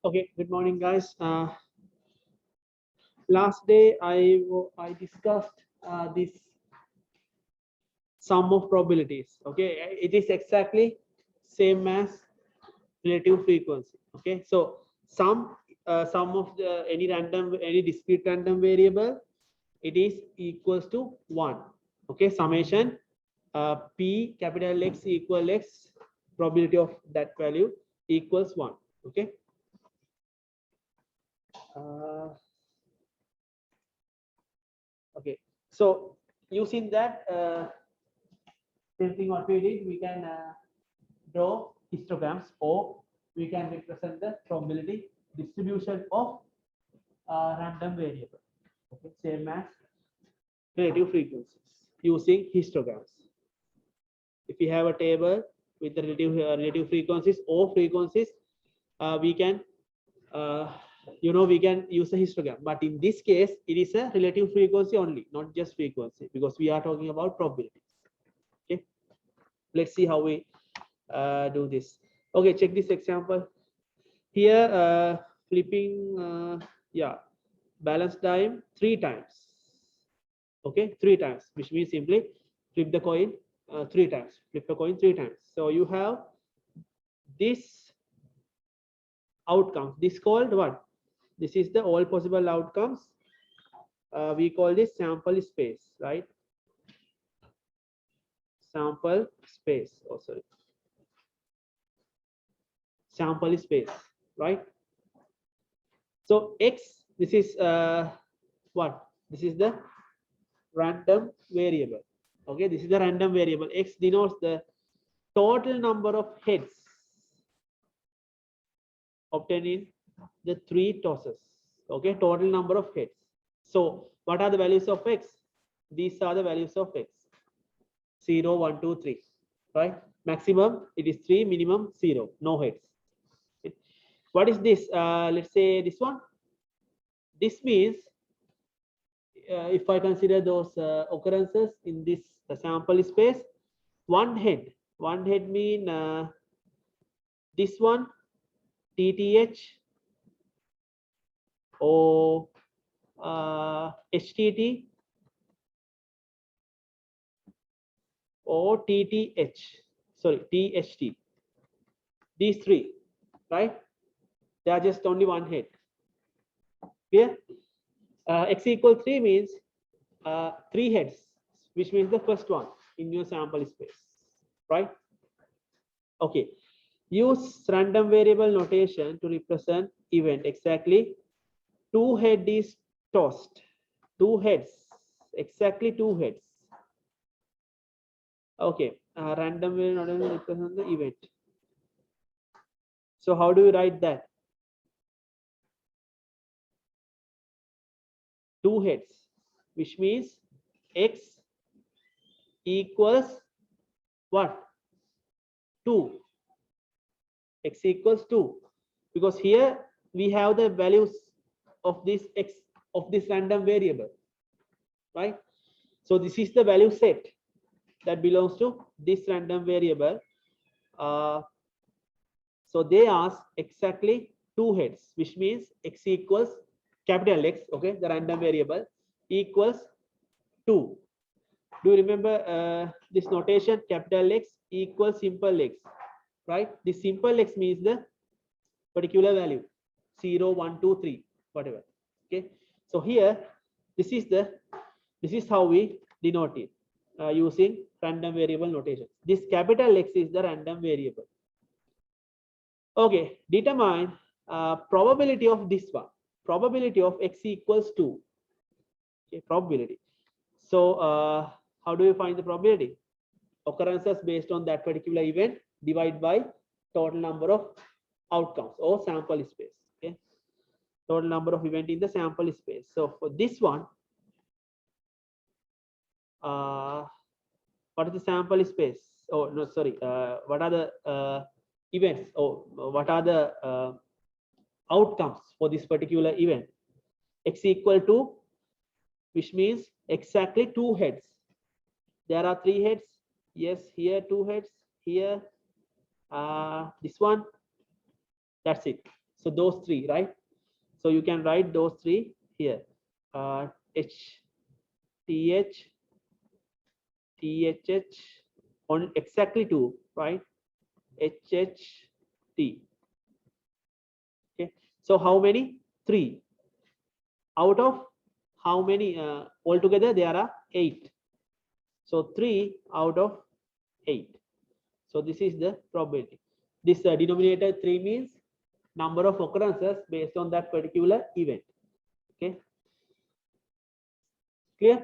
Okay, good morning, guys. Last day I discussed this sum of probabilities. Okay, it is exactly same as relative frequency. Okay, so sum of the any discrete random variable, it is equals to 1. Okay, summation p capital X equal X, probability of that value equals 1. Okay. Uh, okay, so using that same thing what we did, we can draw histograms, or we can represent the probability distribution of random variable. Okay, same as relative frequencies using histograms. If we have a table with the relative frequencies or frequencies, we can we can use a histogram. But in this case, it is a relative frequency only, not just frequency, because we are talking about probability. Okay, let's see how we do this. Okay, check this example here. Flipping balance time 3 times. Okay, 3 times, which means simply flip the coin 3 times, flip the coin 3 times. So you have this outcome, this called what? This is the all possible outcomes. We call this sample space, right? Sample space, oh sorry, sample space, right? So X, this is what? This is the random variable. Okay, this is the random variable. X denotes the total number of heads obtained in the 3 tosses. Okay, total number of heads. So what are the values of X? These are the values of X. 0, 1, 2, 3, right? Maximum it is 3, minimum 0, no heads. What is this? Let's say this one. This means if I consider those occurrences in this sample space, one head mean this one, TTH or HTT or TTH, sorry, THT. These 3, right? They are just only one head. Here, X equal 3 means 3 heads, which means the first one in your sample space, right? Okay, use random variable notation to represent event. Exactly 2 head is tossed, 2 heads, exactly 2 heads. Okay, random variable notation represent the event. So how do we write that? 2 heads, which means X equals what? 2. X equals 2, because here we have the values of this X, of this random variable, right? So this is the value set that belongs to this random variable. So they ask exactly 2 heads, which means X equals capital X, okay, the random variable equals 2. Do you remember this notation? Capital X equals simple X, right? The simple X means the particular value 0, 1, 2, 3, whatever. Okay, so here this is how we denote it using random variable notation. This capital X is the random variable. Okay, determine probability of this one. Probability of X equals 2. Okay, probability. So how do you find the probability? Occurrences based on that particular event divided by total number of outcomes or sample space. Okay, total number of event in the sample space. So for this one, what is the sample space? Oh no, sorry. What are the events? Oh, what are the outcomes for this particular event? X equal to, which means exactly 2 heads. There are 3 heads. Yes, here 2 heads. Here, this one. That's it. So those three, right? So you can write those three here. H, TH, THH on exactly two, right? HHT. Okay. So how many? Three. Out of how many altogether? There are 8. So 3 out of 8. So this is the probability. This denominator 3 means number of occurrences based on that particular event. Okay. Clear?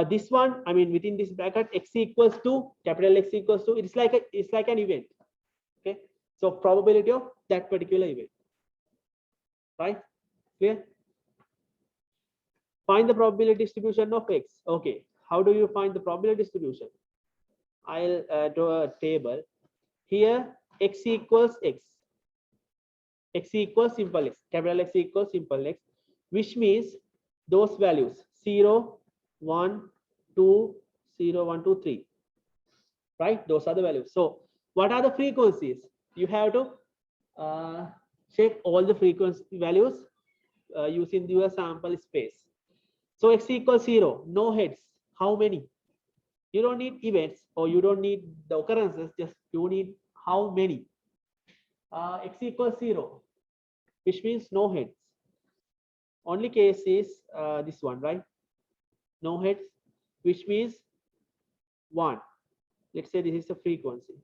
This one, I mean, within this bracket, x equals to capital X equals to, it's like an event. Okay. So probability of that particular event. Right? Clear? Find the probability distribution of x. Okay. How do you find the probability distribution? I'll draw a table. Here, x equals x. X equals simple x. Capital X equals simple x, which means those values 0, 1, 2, 0, 1, 2, 3. Right? Those are the values. So, what are the frequencies? You have to check all the frequency values using your sample space. So, x equals 0, no heads. How many? You don't need events or you don't need the occurrences, just you need how many. X equals 0, which means no heads. Only case is this one, right? No heads, which means 1. Let's say this is a frequency.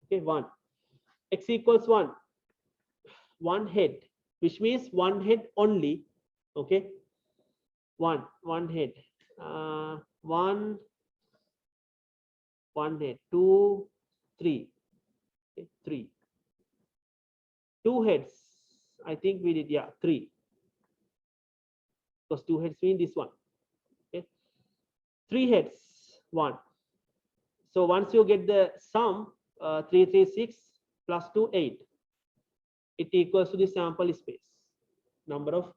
Okay, 1. X equals 1. 1 head, which means 1 head only. Okay, 1 head. 1 head. 2, 3. Okay, 3. 2 heads. I think we did, yeah, 3. Because 2 heads mean this one. Okay, 3 heads, 1. So once you get the sum, 336 plus 2, 8. It equals to the sample space, number of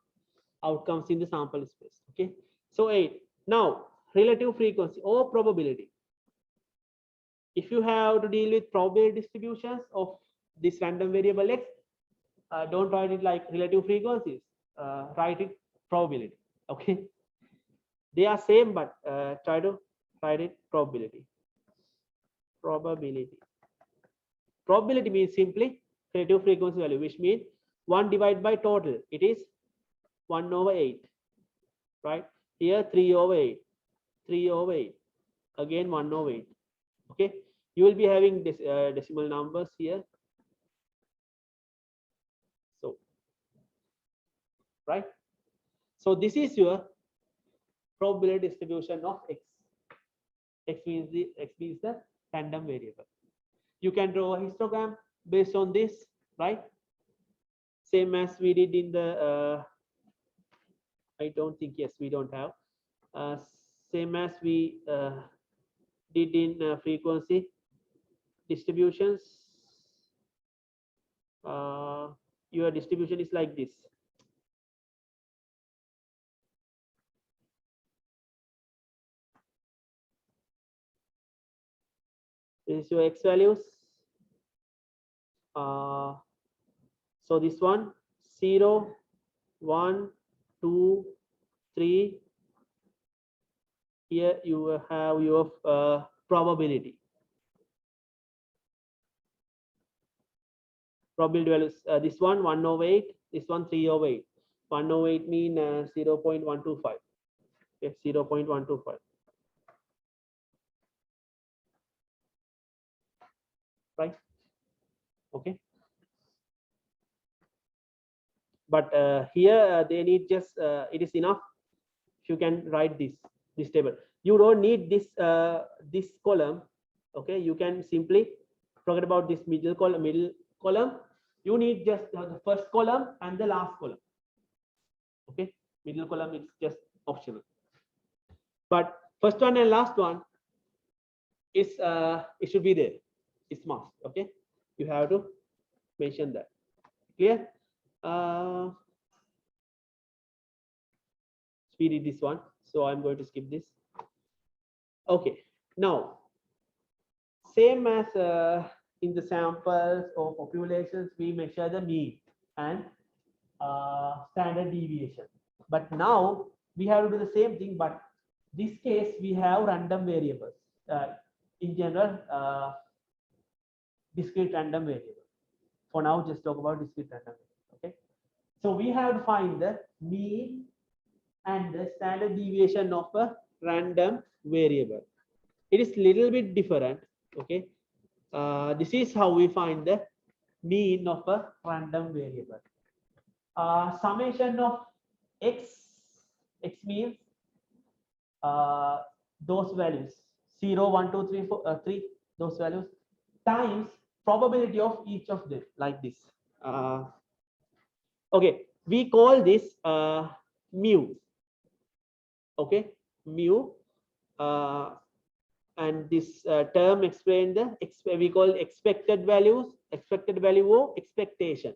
outcomes in the sample space. Okay, so 8. Now relative frequency or probability. If you have to deal with probability distributions of this random variable x, don't write it like relative frequencies, write it probability. Okay, they are same, but try to write it probability. Probability means simply relative frequency value, which means 1 divided by total. It is 1 over 8. Right? Here 3 over 8. 3 over 8. Again 1 over 8. Okay. You will be having this decimal numbers here. So, right? So this is your probability distribution of x. X means the random variable. You can draw a histogram based on this, right? Same as we did in the I don't think, yes, we don't have same as we did in frequency distributions. Your distribution is like this. This is your x values. So this one 0, 1, 2, 3. Here you have your probability. Probability values. This one 1 over 8. This one 3 over 8. 1 over 8 mean 0.125. Okay, 0.125. Right? Okay. But here they need just it is enough if you can write this table. You don't need this column. Okay, you can simply forget about this middle column. You need just the first column and the last column. Okay, middle column is just optional, but first one and last one is it should be there. It's must. Okay, you have to mention that. Clear? We did this one, so I'm going to skip this. Okay, now same as in the samples or populations, we measure the mean and standard deviation. But now we have to do the same thing, but this case we have random variables. In general, discrete random variable. For now, just talk about discrete random variable. Okay. So we have to find the mean and the standard deviation of a random variable. It is little bit different. Okay. This is how we find the mean of a random variable. Summation of x means those values 0, 1, 2, 3, 4, 3, those values times probability of each of them, like this. Okay, we call this mu. Okay, mu, and this term explain the we call expected values, expected value or expectation,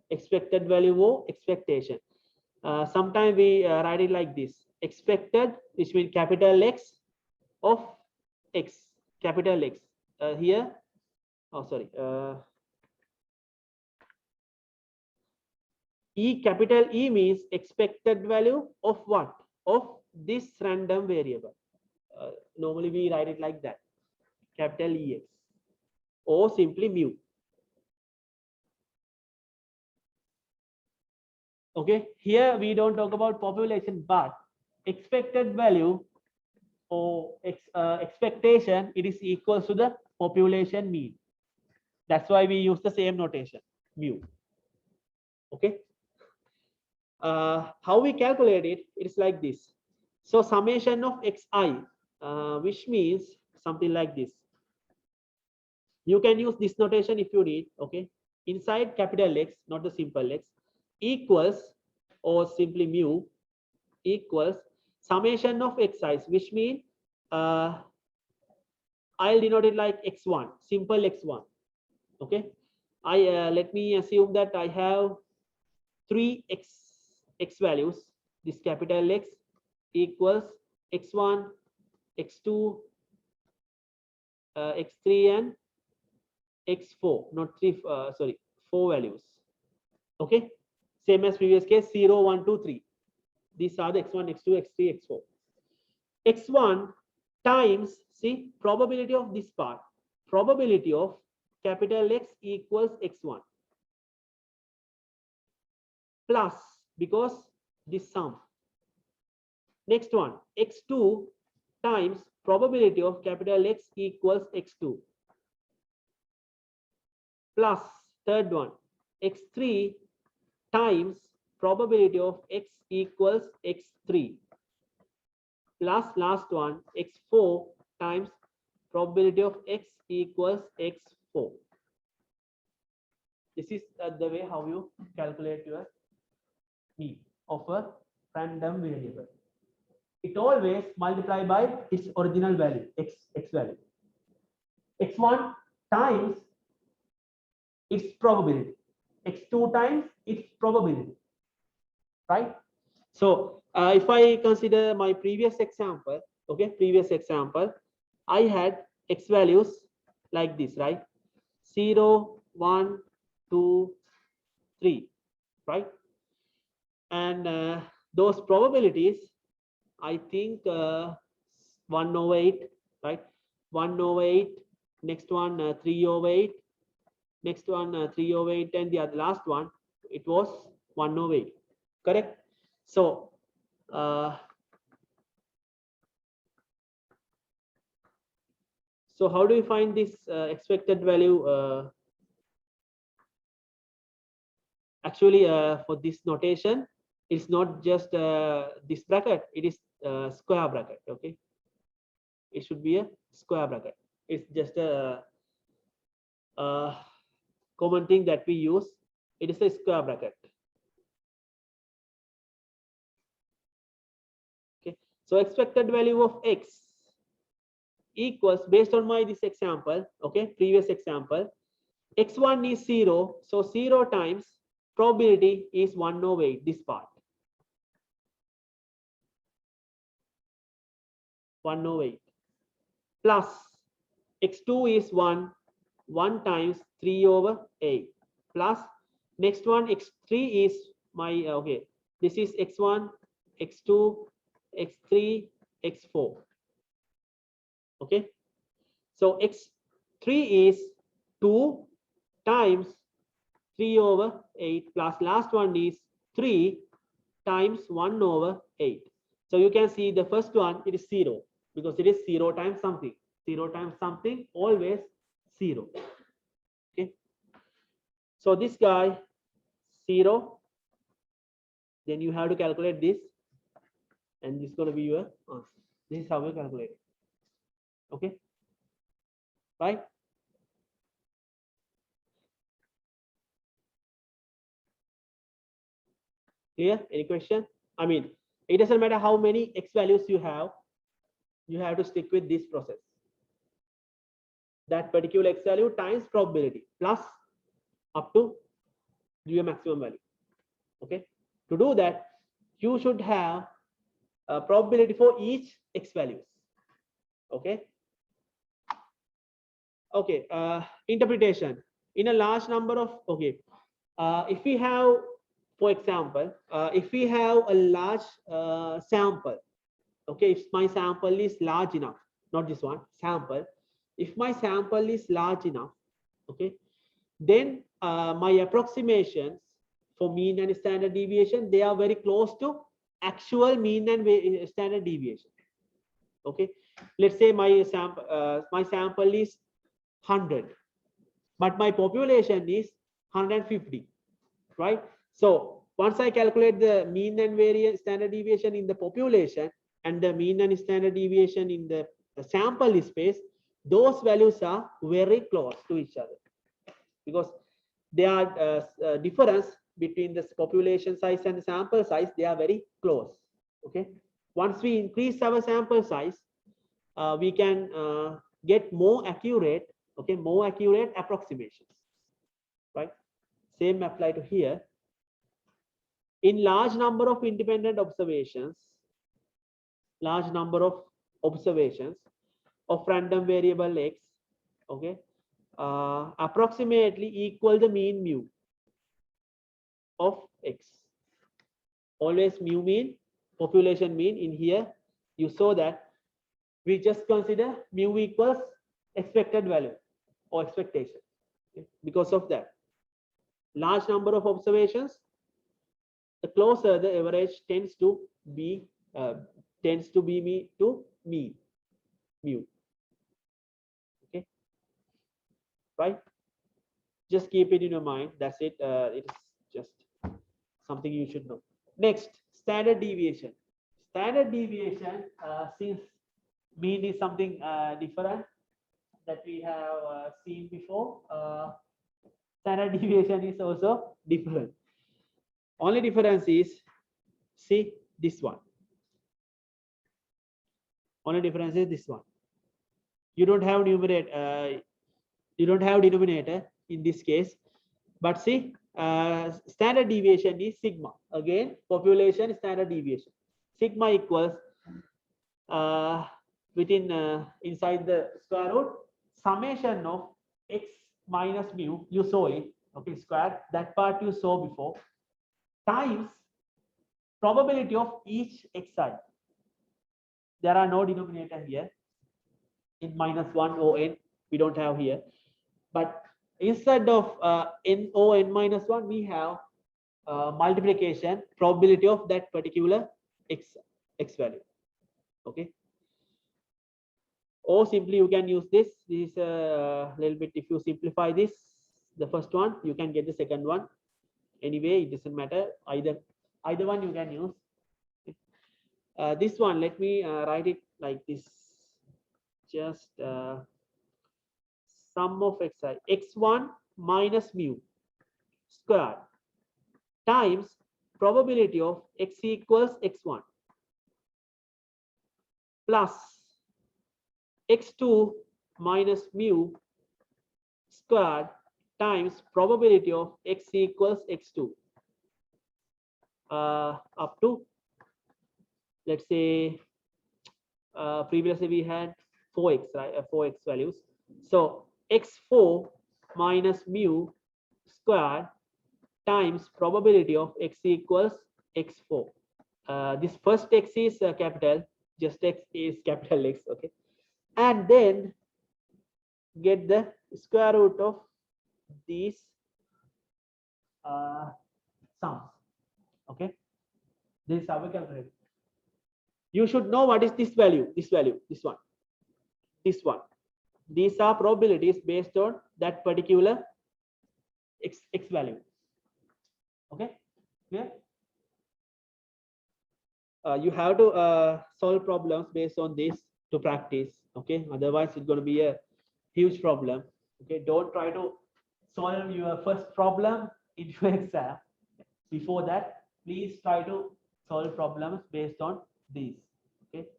expected value or expectation. Sometimes we write it like this: expected, which means capital X of X, capital X. Here, oh sorry, E, capital E means expected value of what? Of this random variable. Normally we write it like that, capital EX, or simply mu. Okay, here we don't talk about population, but expected value or expectation, it is equal to the population mean. That's why we use the same notation, mu. Okay. How we calculate it? It is like this. So summation of xi, which means something like this. You can use this notation if you need. Okay. Inside capital X, not the simple X, equals, or simply mu equals summation of xi, which means I'll denote it like x1, simple x1. Okay. Let me assume that I have 3 x values. This capital X equals x1, x2, x3 and x4, not 3, sorry, 4 values. Okay, same as previous case, 0, 1, 2, 3. These are the x1, x2, x3, x4. x1 times, see, probability of this part, probability of capital X equals x1 plus, because this sum. Next one, x2 times probability of capital X equals x2 plus, third one, x3 times probability of x equals x3 plus, last one, x4 times probability of x equals x4. This is the way how you calculate your mean of a random variable. It always multiply by its original value, x value. x1 times its probability, x2 times its probability, right? So if I consider my previous example, okay, previous example, I had x values like this, right? 0, 1, 2, 3, right? And those probabilities, I think 1/8, right? 1/8, next one 3/8, next one 3/8, and the last one, it was 1/8, correct? So so how do we find this expected value? Actually, for this notation, it's not just this bracket, it is square bracket. Okay, it should be a square bracket. It's just a common thing that we use. It is a square bracket. Okay, so expected value of x equals, based on my this example, okay, previous example, x1 is 0, so 0 times probability is 1/8, this part, 1/8 plus x2 is 1, 1 times 3 over 8 plus next one x3 is my okay, this is x1, x2, x3, x4. Okay, so x3 is 2 times 3 over 8 plus last one is 3 times 1 over 8. So you can see the first one, it is 0 because it is 0 times something. 0 times something, always 0. Okay. So this guy 0, then you have to calculate this, and this is going to be your answer. This is how you calculate it. Okay, right? Clear? Any question? I mean, it doesn't matter how many x values you have to stick with this process. That particular x value times probability plus up to your maximum value. Okay, to do that, you should have a probability for each x values. Okay. Okay, interpretation in a large number of, okay, if we have, for example, if we have a large sample, okay, if my sample is large enough, not this one sample, if my sample is large enough, okay, then my approximations for mean and standard deviation, they are very close to actual mean and standard deviation. Okay, let's say my sample is 100, but my population is 150, right? So once I calculate the mean and variance standard deviation in the population and the mean and standard deviation in the sample space, those values are very close to each other because they are difference between the population size and the sample size, they are very close. Okay, once we increase our sample size, we can get more accurate, okay, more accurate approximations, right? Same apply to here. In large number of independent observations, large number of observations of random variable x, okay, approximately equal the mean mu of x. Always mu mean, population mean. In here you saw that we just consider mu equals expected value or expectation. Okay? Because of that, large number of observations, the closer the average tends to be mean to mean mu. Okay, right? Just keep it in your mind. That's it. It's just something you should know. Next, standard deviation. Standard deviation, since mean is something different that we have seen before, standard deviation is also different. Only difference is, see this one. Only difference is this one. You don't have numerator, you don't have denominator in this case, but see, standard deviation is sigma. Again, population standard deviation. Sigma equals within inside the square root summation of x minus mu. You saw it, okay, square. That part you saw before, times probability of each xi. There are no denominator here. In -1 or n, we don't have here, but instead of n or n minus 1, we have multiplication probability of that particular x value. Okay, or simply you can use this. This is a little bit, if you simplify this, the first one, you can get the second one. Anyway, it doesn't matter, either one you can use. This one, let me write it like this. Just sum of xi, x1 minus mu squared times probability of x equals x1 plus x2 minus mu squared times probability of x equals x2 up to, let's say, previously we had 4x, right? 4x values. So x4 minus mu squared times probability of x equals x4. This first x is capital, just x is capital X, okay, and then get the square root of these sums. Okay, this is how we calculate. You should know what is this value, this value, this one, this one. These are probabilities based on that particular x value. Okay, clear? You have to solve problems based on this to practice. Okay, otherwise it's going to be a huge problem. Okay, don't try to solve your first problem in your exam. Before that, please try to solve problems based on these. Okay,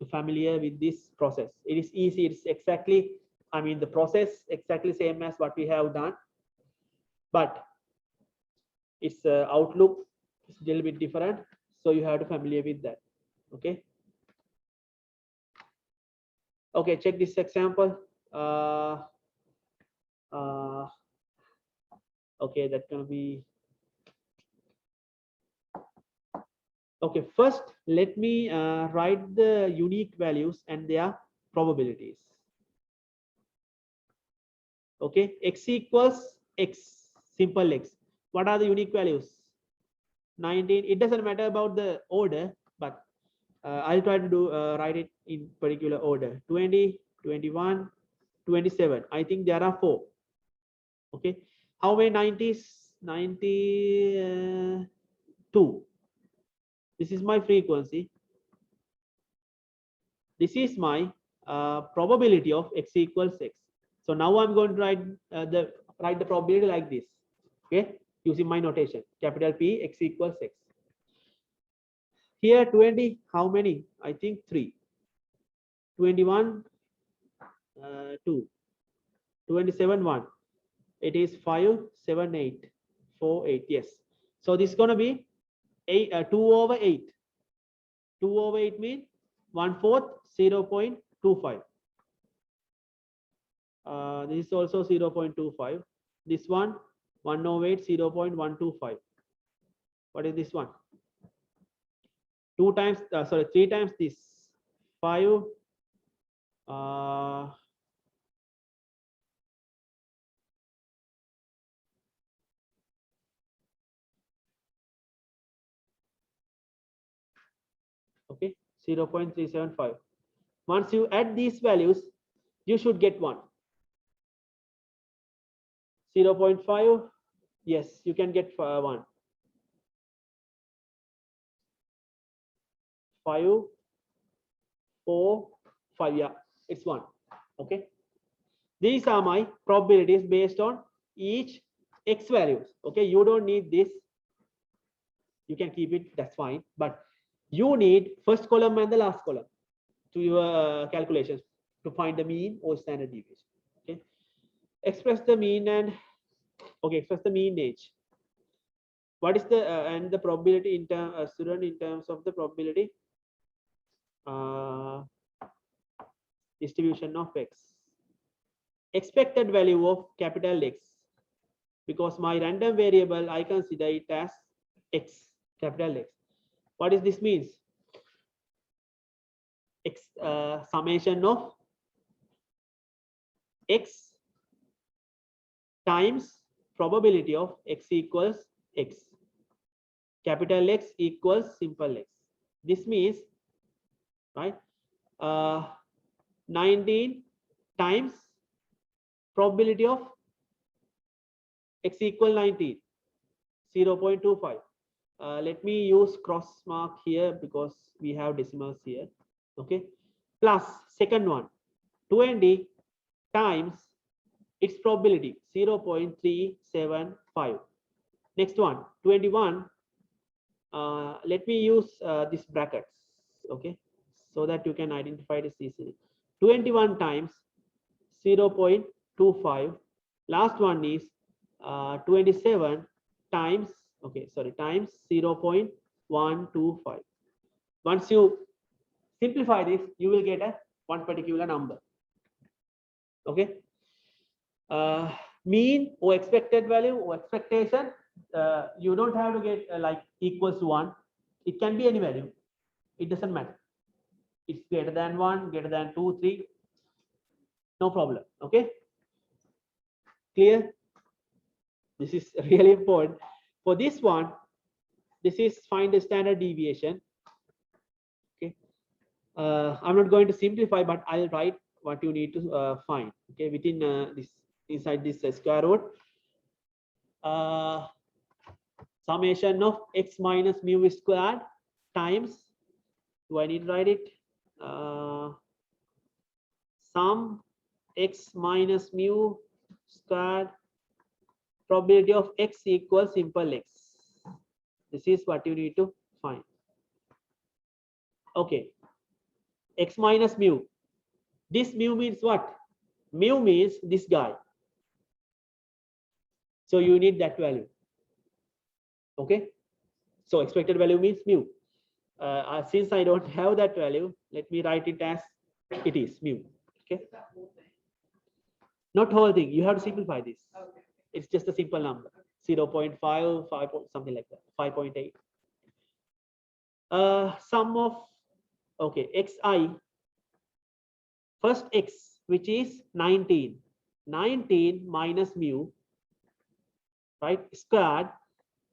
familiar with this process. It is easy. It's exactly, I mean, the process exactly same as what we have done, but its outlook is a little bit different. So you have to familiar with that. Okay. Okay, check this example. Okay, that's gonna be okay. First, let me write the unique values and their probabilities. Okay, x equals x, simple x. What are the unique values? 19. It doesn't matter about the order, but I'll try to do write it in particular order. 20, 21, 27. I think there are 4. Okay, how many 90s? 92. This is my frequency. This is my probability of x equals x. So now I'm going to write the probability like this. Okay, using my notation, capital P, x equals x. Here 20, how many? I think 3. 21, 2. 27, 1. It is 5, 7, 8, 4, 8. Yes. So this is going to be 2 over 8. 2 over 8 means 1/4, 0.25. This is also 0.25. This one 1 over 8, 0.125. What is this one? 2 times, sorry, 3 times this. 5. Okay, 0.375. Once you add these values, you should get 1. 0.5. Yes, you can get 1. 5, 4, 5. Yeah, it's 1. Okay. These are my probabilities based on each x values. Okay, you don't need this. You can keep it, that's fine. But you need first column and the last column to your calculations to find the mean or standard deviation. Okay, express the mean and express the mean age. What is the and the probability in student in terms of the probability distribution of x. Expected value of capital X, because my random variable I consider it as x, capital X. What does this means? X summation of x times probability of x equals x. Capital X equals simple x. This means, right, 19 times probability of x equal 19, 0.25. Let me use cross mark here because we have decimals here. Okay, plus second one, 20 times its probability, 0.375. Next one, 21. Let me use this brackets. Okay, so that you can identify this easily. 21 times 0.25. Last one is 27 times, times 0.125. Once you simplify this, you will get a one particular number. Okay. Mean or expected value or expectation, you don't have to get like equals to 1. It can be any value. It doesn't matter. It's greater than 1, greater than 2, 3. No problem. Okay. Clear? This is really important. For this one, this is find the standard deviation. Okay. I'm not going to simplify, but I'll write what you need to find. Okay. Within this, inside this square root. Summation of x minus mu squared times, do I need to write it? Sum x minus mu squared probability of x equals simple x. This is what you need to find. Okay. X minus mu. This mu means what? Mu means this guy. So you need that value. Okay. So expected value means mu. Since I don't have that value, let me write it as it is mu. Okay. Not whole thing. You have to simplify this. Okay. It's just a simple number. 0.5, 5, something like that. 5.8. Sum of, okay, xi. First x, which is 19. 19 minus mu, right, squared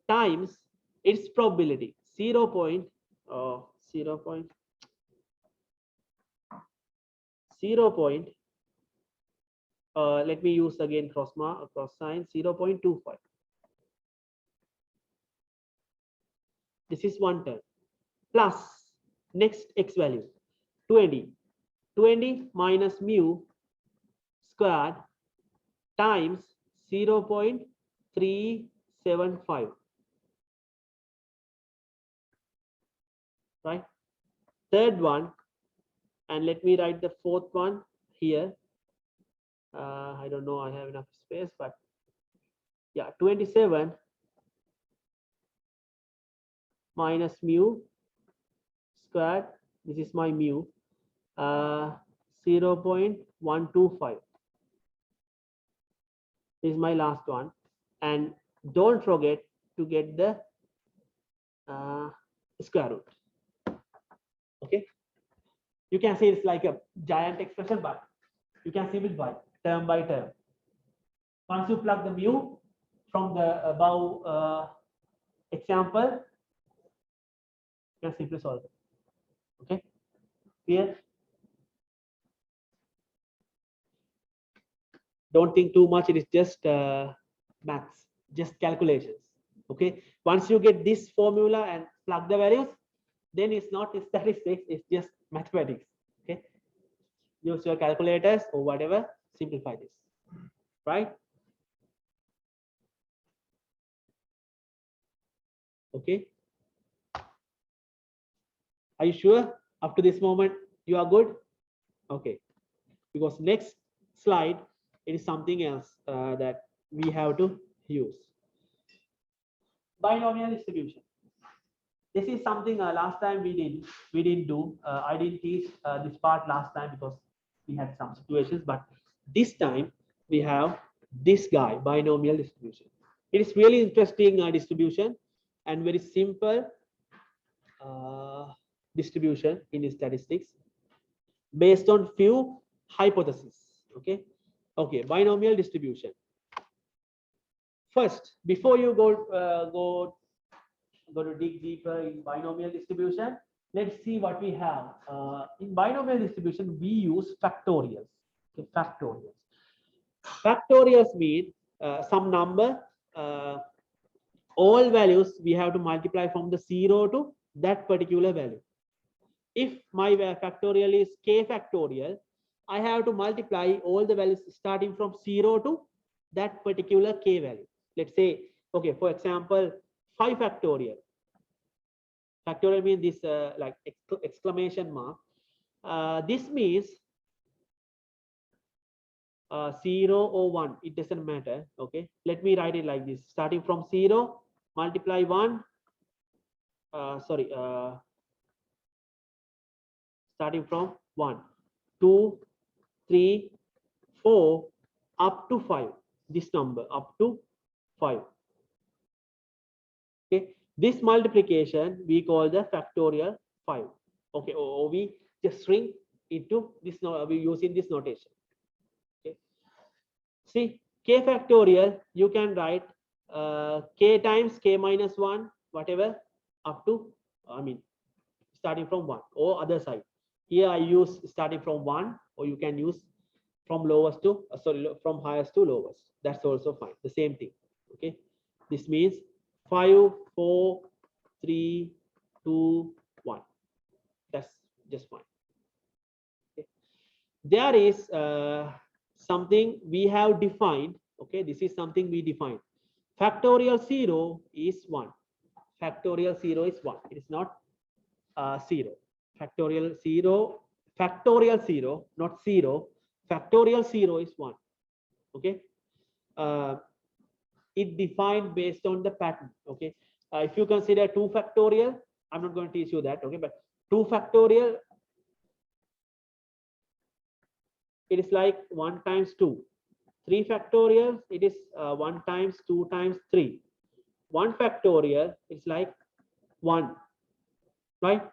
times its probability 0. 0. Let me use again cross sign 0.25. This is one term plus next x value 20. 20 minus mu squared times 0.375. Right. Third one, and let me write the fourth one here. I don't know, I have enough space, but yeah, 27 minus mu squared. This is my mu. 0.125. This is my last one, and don't forget to get the square root. Okay, you can say it's like a giant expression, but you can simplify term by term. Once you plug the mu from the above example, you can simply solve it. Okay, clear? Don't think too much. It is just maths, just calculations. Okay, once you get this formula and plug the values, then it's not statistics, it's just mathematics. Okay, use your calculators or whatever, simplify this, right? Okay, are you sure up to this moment you are good? Okay, because next slide, it is something else that we have to use. Binomial distribution. This is something last time we didn't do. I didn't teach this part last time because we had some situations, but this time we have this guy, binomial distribution. It is really interesting distribution and very simple distribution in statistics based on few hypotheses. Okay, binomial distribution. First, before you go to dig deeper in binomial distribution, let's see what we have. In binomial distribution, we use factorials. Okay, factorials. Factorials mean some number, all values we have to multiply from the 0 to that particular value. If my factorial is k factorial, I have to multiply all the values starting from 0 to that particular k value. Let's say, okay, for example, 5 factorial. Factorial means this like exclamation mark. This means 0 or 1, it doesn't matter. Okay, let me write it like this: starting from 0, multiply 1. Starting from 1, 2, 3, 4 up to 5. This number up to 5. Okay, this multiplication we call the factorial 5. Okay, or we just shrink into this. We using this notation. Okay, see k factorial, you can write k times k minus 1, whatever, up to, I mean, starting from 1 or other side. Here I use starting from 1, or you can use from lowest to from highest to lowest. That's also fine. The same thing. Okay, this means 5, 4, 3, 2, 1. That's just fine. Okay. There is something we have defined. Okay, this is something we defined. Factorial 0 is 1. Factorial 0 is 1. It is not 0. Factorial 0, factorial 0, not 0. Factorial 0 is 1. Okay. It defined based on the pattern. Okay. If you consider 2 factorial, I'm not going to teach you that. Okay, but 2 factorial, it is like 1 times 2. 3 factorial, it is 1 times 2 times 3. 1 factorial, it's like 1, right?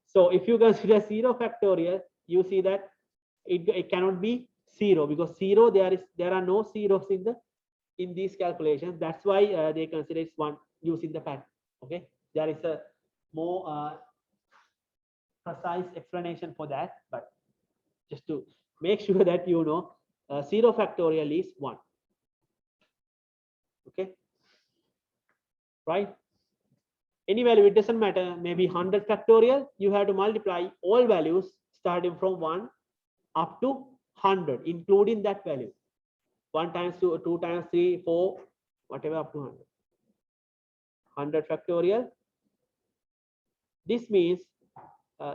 So if you consider 0 factorial, you see that it cannot be 0, because 0, there are no zeros in these calculations. That's why they consider it's 1 using the pattern. Okay, there is a more precise explanation for that, but just to make sure that you know, 0 factorial is 1. Okay, right? Any value, it doesn't matter. Maybe 100 factorial, you have to multiply all values starting from 1 up to 100, including that value. 1 times 2, 2 times 3, 4, whatever, up to 100. 100 factorial. This means,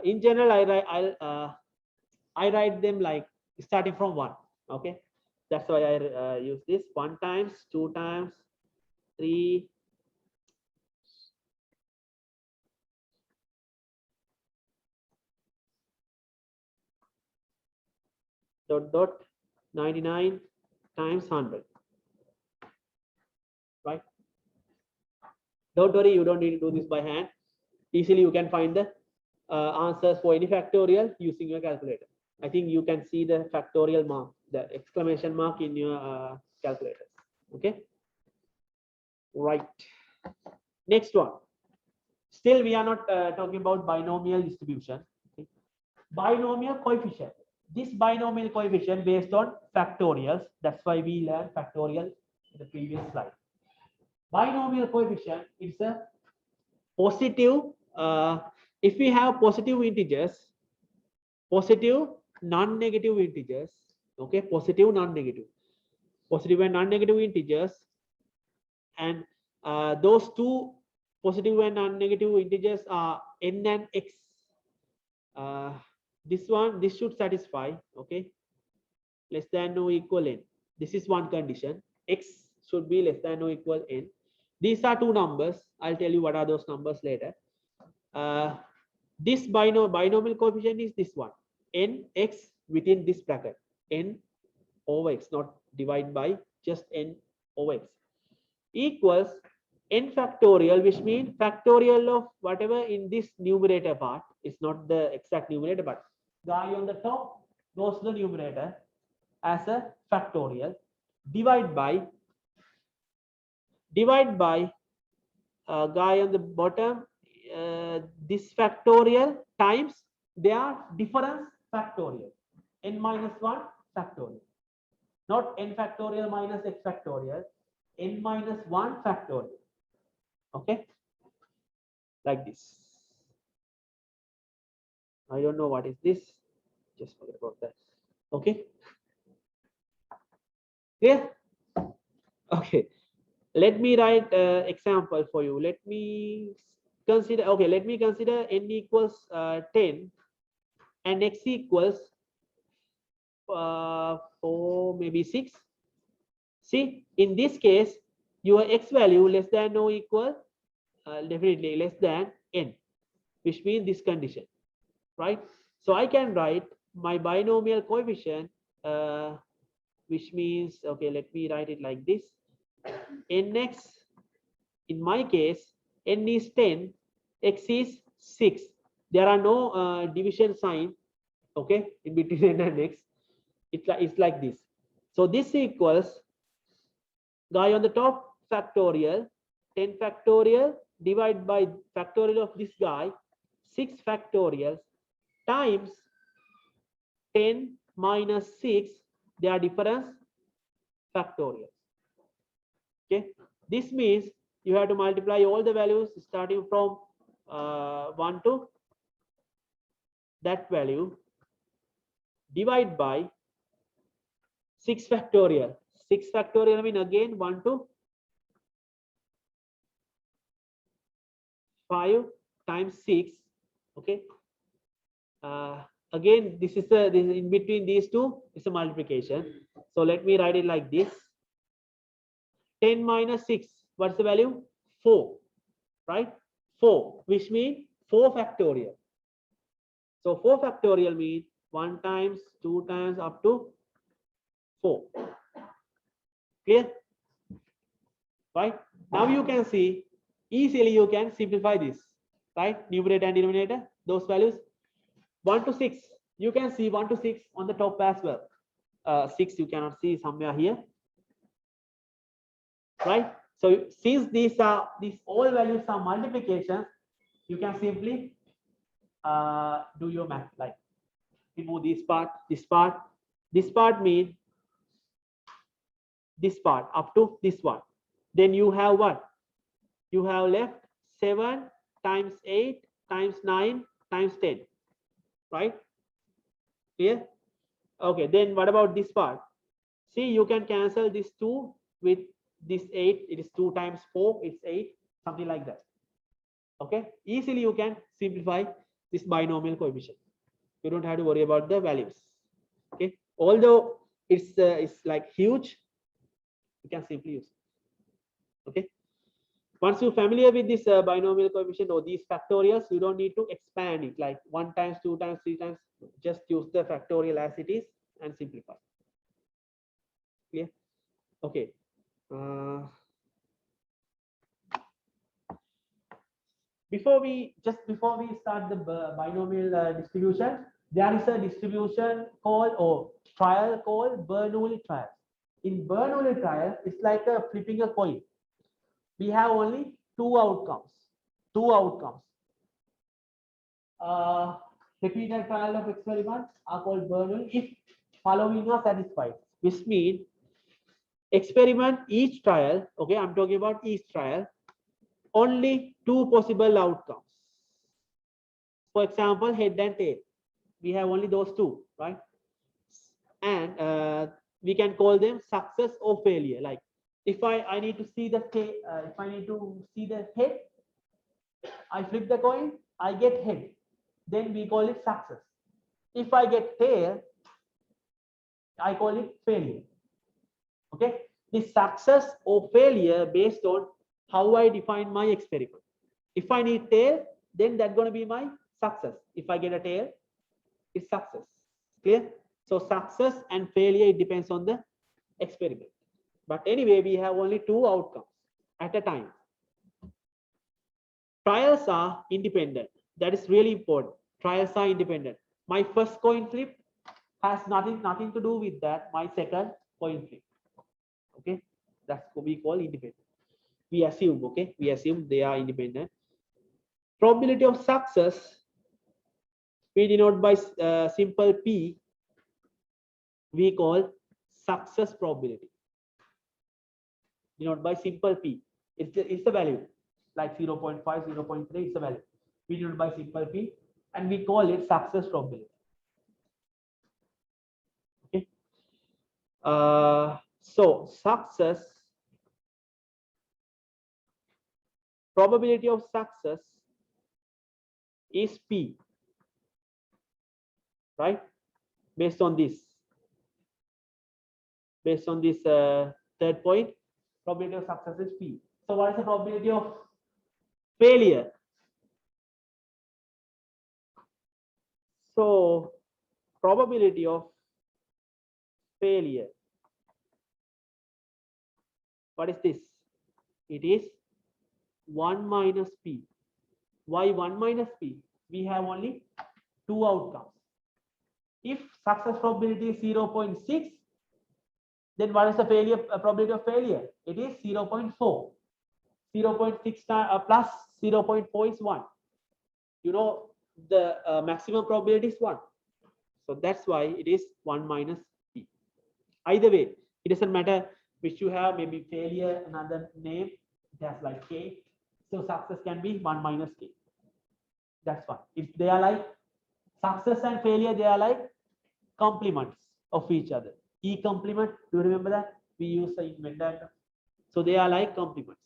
in general, I write them like starting from 1. Okay, that's why I use this. 1 times, 2 times, 3. Dot dot 99 times 100. Right? Don't worry, you don't need to do this by hand. Easily you can find the answers for any factorial using your calculator. I think you can see the factorial mark, the exclamation mark in your calculator. Okay, right. Next one. Still we are not talking about binomial distribution. Okay. Binomial coefficient. This binomial coefficient based on factorials. That's why we learned factorial in the previous slide. Binomial coefficient is a positive. If we have positive integers, positive non-negative integers. Okay, positive non-negative, positive and non-negative integers, and those two positive and non-negative integers are n and x. This should satisfy. Okay, less than or equal n. This is one condition. X should be less than or equal n. These are two numbers. I'll tell you what are those numbers later. This binomial coefficient is this one, n x within this bracket, n over x, not divide by, just n over x, equals n factorial, which means factorial of whatever in this numerator part. It's not the exact numerator, but guy on the top goes to the numerator as a factorial, divide by guy on the bottom, this factorial times their difference factorial, n minus 1 factorial, not n factorial minus x factorial, n minus 1 factorial. Okay, like this. I don't know what is this, just forget about that. Okay, clear? Okay, let me write example for you. Let me consider, okay, let me consider n equals 10 and x equals 4, maybe 6. See, in this case, your x value less than or equal, definitely less than n, which means this condition, right? So I can write my binomial coefficient which means, okay, let me write it like this. Nx, in my case, n is 10, x is 6. There are no division sign, okay, in between n and x. It's like this. So this equals, guy on the top, factorial, 10 factorial divided by factorial of this guy, 6 factorial times 10 minus 6, their difference, factorial. Okay, this means you have to multiply all the values starting from 1 to that value, divide by 6 factorial. 6 factorial mean again 1 to 5 times 6. Okay, again this is in between these two is a multiplication. So let me write it like this. 10 minus 6, what's the value? 4, right? 4, which means 4 factorial. So 4 factorial means 1 times, 2 times, up to 4. Clear? Right? Now you can see, easily you can simplify this, right? Numerator and denominator, those values. 1 to 6, you can see 1 to 6 on the top as well. 6 you cannot see somewhere here, right? So since these all values are multiplications, you can simply do your math, like remove this part, this part. This part means this part up to this one. Then you have what? You have left 7 times 8 times 9 times 10, right? Clear? Okay, then what about this part? See, you can cancel this 2 with this 8. It is 2 times 4, it's 8, something like that. Okay, easily you can simplify this binomial coefficient. You don't have to worry about the values. Okay, although it's like huge, you can simply use it. Okay, once you're familiar with this binomial coefficient or these factorials, you don't need to expand it like 1 times, 2 times, 3 times. Just use the factorial as it is and simplify. Clear? Okay. Before we start the binomial distribution, there is a distribution called or trial called Bernoulli trial. In Bernoulli trial, it's like flipping a coin. We have only two outcomes. Repeated trial of experiment are called Bernoulli if following are satisfied, which means experiment each trial. Okay, I'm talking about each trial. Only two possible outcomes. For example, head and tail. We have only those two, right? And we can call them success or failure. Like if I need to see the tail, if I need to see the head, I flip the coin, I get head. Then we call it success. If I get tail, I call it failure. Okay, the success or failure based on how I define my experiment. If I need tail, then that's going to be my success. If I get a tail, it's success. Clear? So success and failure, it depends on the experiment. But anyway, we have only two outcomes at a time. Trials are independent. That is really important. Trials are independent. My first coin flip has nothing to do with that. My second coin flip. Okay, that's what we call independent. We assume, okay, we assume they are independent. Probability of success we denote by simple P. We call success probability. Denote by simple P. It's a value like 0.5, 0.3. It's a value. We denote by simple P, and we call it success probability. Okay. So success probability of success is P, right? Based on this third point, probability of success is P. So what is the probability of failure? So probability of failure What is this? It is 1 minus p. Why 1 minus p? We have only two outcomes. If success probability is 0.6, then what is the failure probability of failure? It is 0.4. 0.6 plus 0.4 is 1. You know, the maximum probability is 1. So that's why it is 1 minus p. Either way, it doesn't matter which you have, maybe failure, another name, it has like k. So success can be 1 minus k. That's fine. If they are like success and failure, they are like complements of each other. E complement, do you remember that? We use the in Venn diagram. So they are like complements.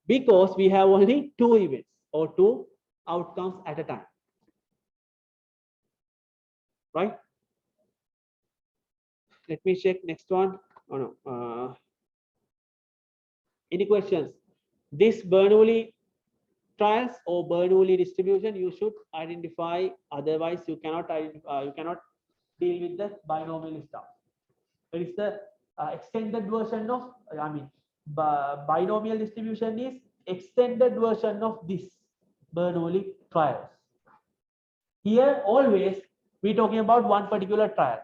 Because we have only two events or two outcomes at a time. Right? Let me check next one. Oh no. Any questions? This Bernoulli trials or Bernoulli distribution you should identify. Otherwise, you cannot identify. You cannot deal with the binomial stuff. It is the extended version of. Binomial distribution is extended version of this Bernoulli trials. Here, always we talking about one particular trial.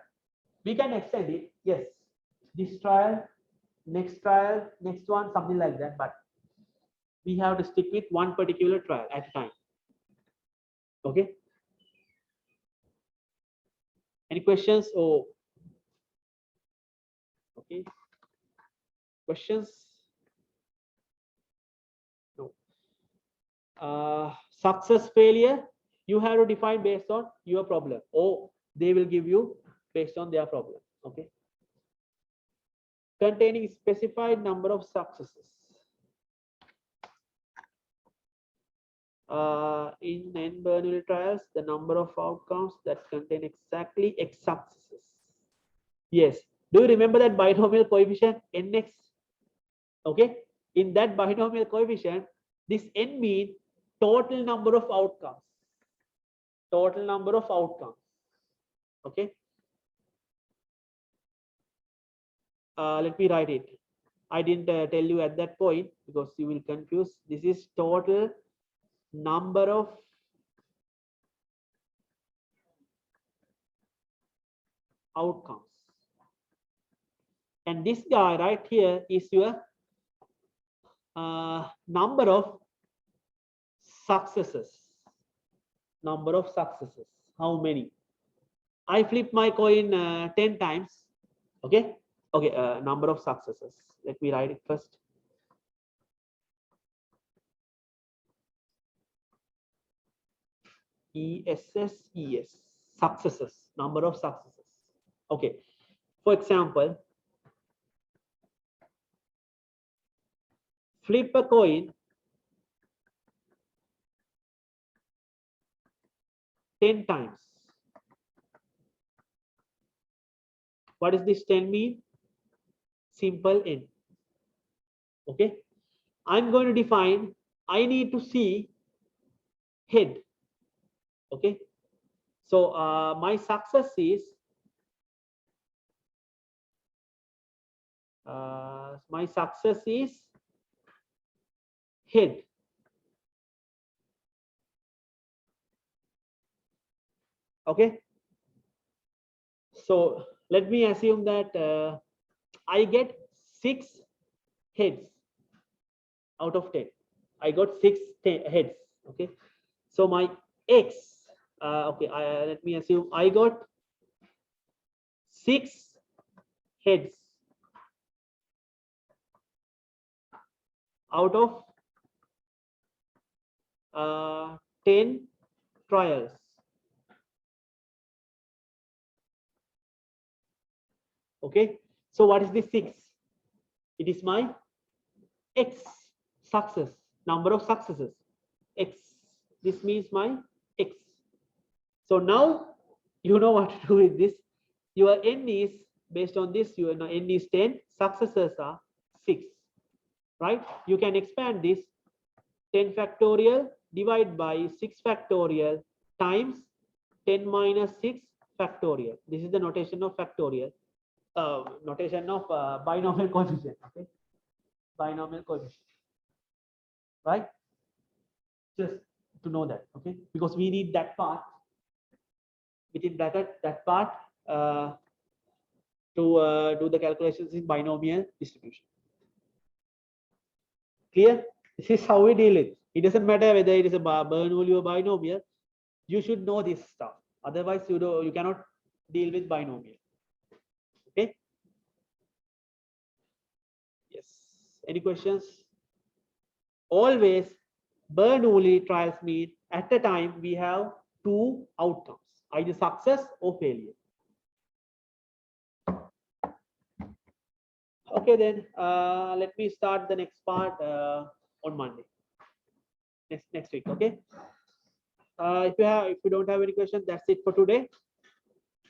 We can extend it. Yes, this trial, next one, something like that. But we have to stick with one particular trial at a time. Okay. Any questions? Or okay. Questions? No. Success, failure, you have to define based on your problem, or they will give you based on their problem. Okay. Containing specified number of successes. In N Bernoulli trials, the number of outcomes that contain exactly X successes. Yes. Do you remember that binomial coefficient Nx? Okay. In that binomial coefficient, this N means total number of outcomes. Total number of outcomes. Okay. Let me write it. I didn't tell you at that point because you will confuse. This is total number of outcomes. And this guy right here is your number of successes. Number of successes. How many? I flip my coin 10 times. Okay. Okay. Number of successes. Let me write it first. ESS. Successes. Number of successes. Okay. For example, flip a coin 10 times. What does this 10 mean? Simple N. Okay. I'm going to define, I need to see head. Okay. So my success is head. Okay. So let me assume that I get 6 heads out of 10. I got 6 heads. Okay. So my X. Okay. Let me assume I got 6 heads out of 10 trials. Okay. So what is this 6? It is my X success, number of successes. X. This means my X. So now you know what to do with this. Your N is based on this. Your N is 10. Successes are 6. Right? You can expand this 10 factorial divided by 6 factorial times 10 minus 6 factorial. This is the notation of factorial. Notation of binomial coefficient. Okay. binomial coefficient, right? Just to know that, okay? Because we need that part within bracket, that part to do the calculations in binomial distribution. Clear? This is how we deal it. It doesn't matter whether it is a Bernoulli or binomial. You should know this stuff. Otherwise, you cannot deal with binomial. Okay. Yes. Any questions? Always, Bernoulli trials mean at a time we have two outcomes, either success or failure. Okay, then let me start the next part on Monday. Next week. Okay. If you don't have any questions, that's it for today.